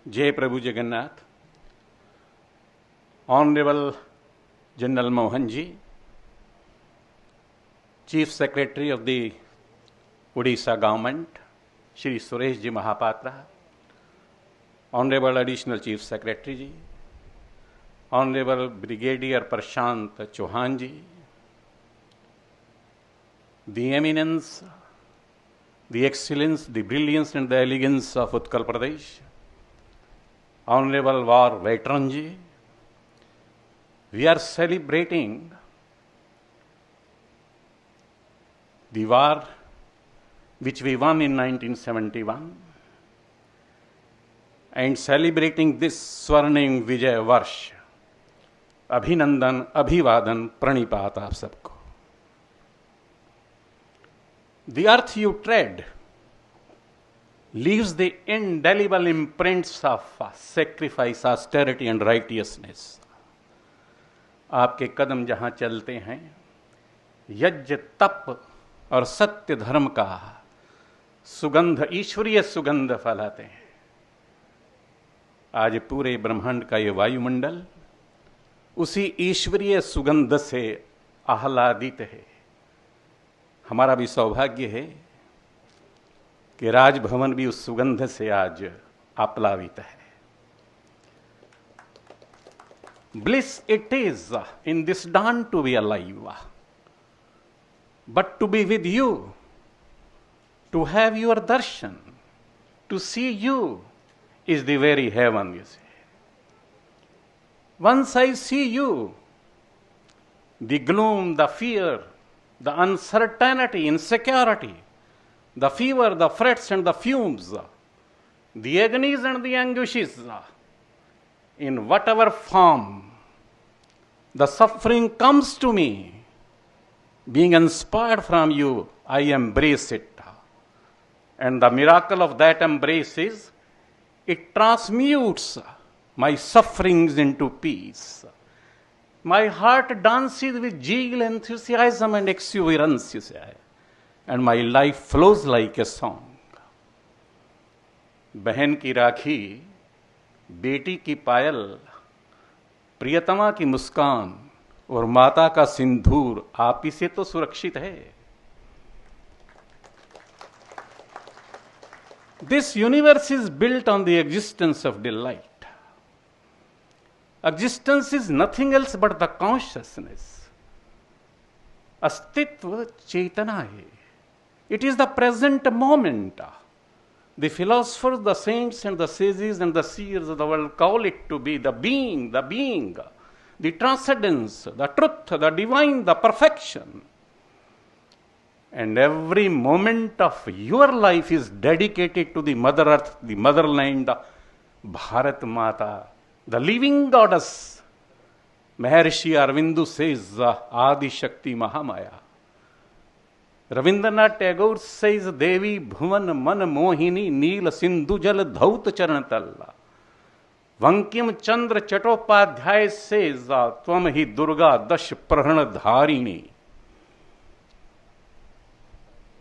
जय प्रभु Jagannath. Honourable general Mohan ji, chief secretary of the Orissa government, Shri Suresh ji Mahapatra, honourable additional chief secretary ji, honourable brigadier Prashant Chauhan ji, the eminence, the excellence, the brilliance and the elegance of Utkal Pradesh, Honorable War Veteran ji, we are celebrating the war which we won in 1971 and celebrating this Swarnim Vijay Varsh. अभिनंदन, अभिवादन, प्रणिपात आप सबको। The earth you tread leaves the indelible imprints of sacrifice, austerity and righteousness. आपके कदम जहां चलते हैं यज्ञ, तप और सत्य धर्म का सुगंध, ईश्वरीय सुगंध फैलाते हैं। आज पूरे ब्रह्मांड का ये वायुमंडल उसी ईश्वरीय सुगंध से आह्लादित है। हमारा भी सौभाग्य है कि राजभवन भी उस सुगंध से आज आप्लावित है। Bliss it is in this dawn to be alive, but to be with you, to have your darshan, to see you is the very heaven, you see. Once I see you, the gloom, the fear, the uncertainty, insecurity, the fever, the frets and the fumes, the agonies and the anguishes, in whatever form the suffering comes to me, being inspired from you, I embrace it. And the miracle of that embrace is, it transmutes my sufferings into peace. My heart dances with zeal, enthusiasm and exuberance, you say, and my life flows like a song. बहन की राखी, बेटी की पायल, प्रियतमा की मुस्कान और माता का सिंदूर आप ही से तो सुरक्षित है। This universe is built on the existence of delight. Existence is nothing else but the consciousness. Astitva Chaitana hai. It is the present moment. The philosophers, the saints and the sages and the seers of the world call it to be the being, the transcendence, the truth, the divine, the perfection. And every moment of your life is dedicated to the Mother Earth, the motherland, Bharat Mata, the living goddess. Maharshi Aurobindo says, Adi Shakti Mahamaya. Rabindranath Tagore says, Devi Bhuvan Man Mohini Neel Sindhu Jal Dhaut Charanatalla. Vankim Chandra Chattopadhyay says, Tvam Hi Durga Dash Prahana Dharini.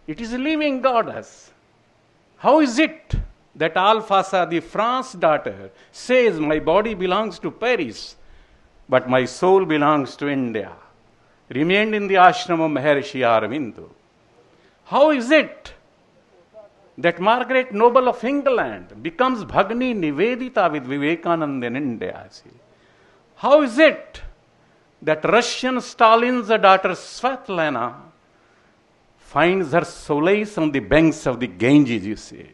It is a living goddess. How is it that Alphasa, the France daughter, says, my body belongs to Paris, but my soul belongs to India, remained in the ashram of Maharshi Aurobindo? How is it that Margaret Noble of England becomes Bhagni Nivedita with Vivekananda in India? How is it that Russian Stalin's daughter Svetlana finds her solace on the banks of the Ganges, you see?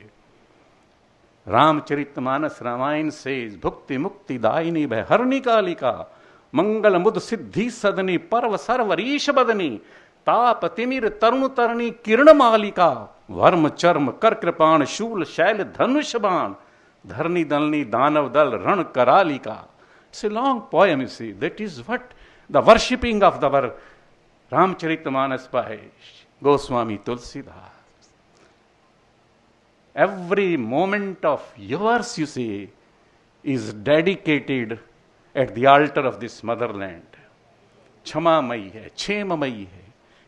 Ramcharitmanas Ramayana says, Bhukti Mukti Daini Bharni Kalika, Mangal Mud Siddhi Sadani, Parva Sarvarisha Badani, Tap Timir Tarnu Tarni Kirna Malika, Varma Charm Karkripaan Shul Shail Dhanushaban, Dharni Dalni Danav Dal Ran Karalika. It's a long poem, you see. That is what the worshipping of the Ramcharitmanas by Goswami Tulsidas. Every moment of yours, you see, is dedicated at the altar of this motherland. क्षमामयी है, क्षेममयी है,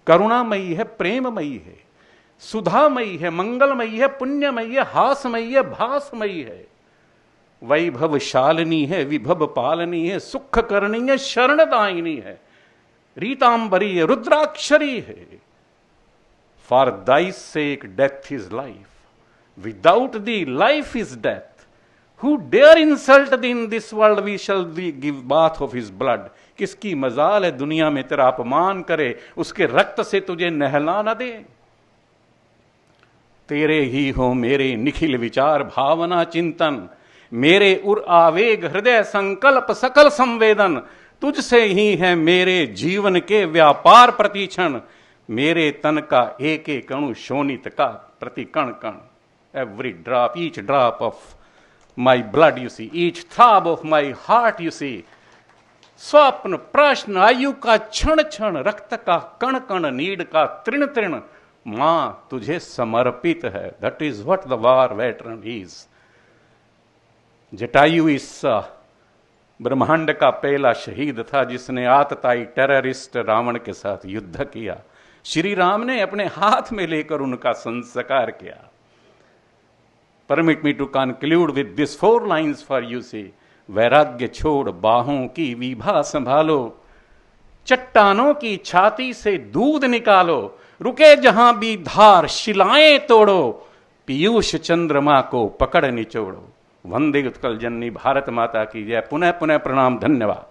करुणामयी है, प्रेममयी है, सुधामयी है, मंगलमयी है, पुण्यमयी है, हासमयी है, भासमयी है। वैभवशालिनी है, विभव पालनी है, सुख करनी है, शरणदायिनी है, रीतांबरी है, रुद्राक्षरी है। For thy sake death is life, without thee life is death. Who dare insult thee in this world, we shall give bath of his blood। किसकी मजाल है दुनिया में तेरा अपमान करे, उसके रक्त से तुझे नहला न दे। तेरे ही हो मेरे निखिल विचार भावना चिंतन, मेरे उर आवेग हृदय संकल्प सकल संवेदन, तुझसे ही है मेरे जीवन के व्यापार प्रतिक्षण। मेरे तन का एक एक अणु शोणित का प्रति कण कण, every drop, each drop of my blood you see, each throb of my heart you see। स्वप्न प्रश्न आयु का क्षण क्षण, रक्त का कण कण, नीड का तृण तृण, मां तुझे समर्पित है। That is what the war veteran is. Jatayu इस ब्रह्मांड का पहला शहीद था जिसने आतताई टेररिस्ट रावण के साथ युद्ध किया। श्री राम ने अपने हाथ में लेकर उनका संस्कार किया। Permit me to conclude with these 4 lines for you see। वैराग्य छोड़ बाहों की विभा संभालो, चट्टानों की छाती से दूध निकालो, रुके जहां भी धार शिलाएं तोड़ो, पीयूष चंद्रमा को पकड़ निचोड़ो। वंदे उत्कल जननी भारत माता की जय। पुनः पुनः प्रणाम, धन्यवाद।